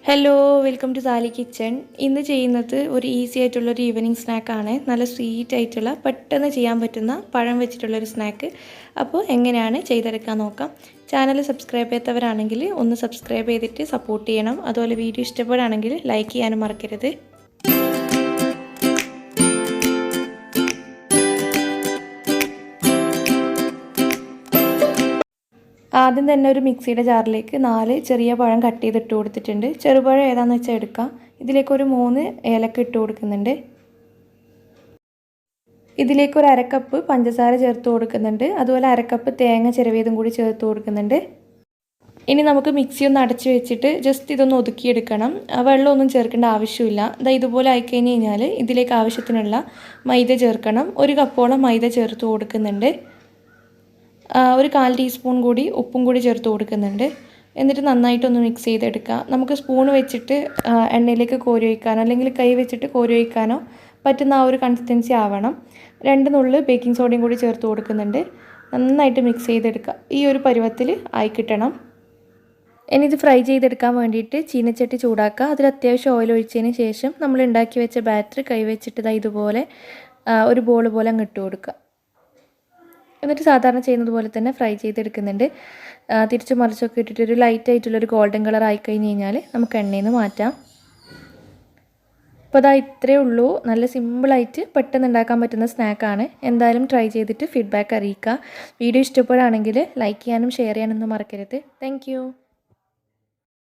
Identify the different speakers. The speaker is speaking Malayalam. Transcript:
Speaker 1: Hello welcome to Sali kitchen. ഇന്ന് ചെയ്യുന്നത് ഒരു ഈസി ആയിട്ടുള്ളൊരു ഈവനിങ് സ്നാക്കാണ്. നല്ല സ്വീറ്റ് ആയിട്ടുള്ള പെട്ടെന്ന് ചെയ്യാൻ പറ്റുന്ന പഴം വെച്ചിട്ടുള്ളൊരു സ്നാക്ക്. അപ്പോൾ എങ്ങനെയാണ് ചെയ്തെടുക്കാൻ നോക്കാം. ചാനൽ സബ്സ്ക്രൈബ് ചെയ്യാത്തവരാണെങ്കിൽ ഒന്ന് സബ്സ്ക്രൈബ് ചെയ്തിട്ട് സപ്പോർട്ട് ചെയ്യണം. അതുപോലെ വീഡിയോ ഇഷ്ടപ്പെടുകയാണെങ്കിൽ ലൈക്ക് ചെയ്യാനും മറക്കരുത്. ആദ്യം തന്നെ ഒരു മിക്സിയുടെ ജാറിലേക്ക് 4 ചെറിയ പഴം കട്ട് ചെയ്തിട്ട് കൊടുത്തിട്ടുണ്ട്. ചെറുപഴം ഏതാണെന്ന് വെച്ചാൽ എടുക്കാം. ഇതിലേക്ക് ഒരു 3 ഏലക്ക ഇട്ട് കൊടുക്കുന്നുണ്ട്. ഇതിലേക്ക് ഒരു അരക്കപ്പ് പഞ്ചസാര ചേർത്ത് കൊടുക്കുന്നുണ്ട്. അതുപോലെ അരക്കപ്പ് തേങ്ങ ചിരവിയതും കൂടി ചേർത്ത് കൊടുക്കുന്നുണ്ട്. ഇനി നമുക്ക് മിക്സി ഒന്ന് അടച്ചു വെച്ചിട്ട് ജസ്റ്റ് ഇതൊന്ന് ഒതുക്കിയെടുക്കണം. വെള്ളമൊന്നും ചേർക്കേണ്ട ആവശ്യമില്ല. ഇതുപോലെ ആയിക്കഴിഞ്ഞ് കഴിഞ്ഞാൽ ഇതിലേക്ക് ആവശ്യത്തിനുള്ള മൈദ ചേർക്കണം. 1 കപ്പോളം മൈദ ചേർത്ത് കൊടുക്കുന്നുണ്ട്. ഒരു 1/4 ടീസ്പൂൺ കൂടി ഉപ്പും കൂടി ചേർത്ത് കൊടുക്കുന്നുണ്ട്. എന്നിട്ട് നന്നായിട്ടൊന്ന് മിക്സ് ചെയ്തെടുക്കുക. നമുക്ക് സ്പൂൺ വെച്ചിട്ട് എണ്ണയിലേക്ക് കോരി ഒഴിക്കാനോ അല്ലെങ്കിൽ കൈ വെച്ചിട്ട് കോരി ഒഴിക്കാനോ പറ്റുന്ന ആ ഒരു കൺസിസ്റ്റൻസി ആവണം. 2 നുള്ള് ബേക്കിംഗ് സോഡയും കൂടി ചേർത്ത് കൊടുക്കുന്നുണ്ട്. നന്നായിട്ട് മിക്സ് ചെയ്തെടുക്കുക. ഈ ഒരു പരുവത്തിൽ ആയി കിട്ടണം. ഇനി ഇത് ഫ്രൈ ചെയ്തെടുക്കാൻ വേണ്ടിയിട്ട് ചീനച്ചട്ടി ചൂടാക്കുക. അതിൽ അത്യാവശ്യം ഓയിൽ ഒഴിച്ചതിന് ശേഷം നമ്മൾ ഉണ്ടാക്കി വെച്ച ബാറ്റർ കൈ വെച്ചിട്ട് ഇതുപോലെ ഒരു ബോൾ പോലെ അങ്ങ് ഇട്ട് കൊടുക്കുക. എന്നിട്ട് സാധാരണ ചെയ്യുന്നത് പോലെ തന്നെ ഫ്രൈ ചെയ്തെടുക്കുന്നുണ്ട്. തിരിച്ചു മറിച്ചൊക്കെ ഇട്ടിട്ട് ഒരു ലൈറ്റ് ആയിട്ടുള്ളൊരു ഗോൾഡൻ കളർ ആയിക്കഴിഞ്ഞ് കഴിഞ്ഞാൽ നമുക്ക് എണ്ണയിൽ നിന്ന് മാറ്റാം. അപ്പോൾ ഇത്രയേ ഉള്ളൂ. നല്ല സിമ്പിളായിട്ട് പെട്ടെന്ന് ഉണ്ടാക്കാൻ പറ്റുന്ന സ്നാക്കാണ്. എന്തായാലും ട്രൈ ചെയ്തിട്ട് ഫീഡ്ബാക്ക് അറിയിക്കുക. വീഡിയോ ഇഷ്ടപ്പെടുകയാണെങ്കിൽ ലൈക്ക് ചെയ്യാനും ഷെയർ ചെയ്യാനൊന്നും മറക്കരുത്. താങ്ക്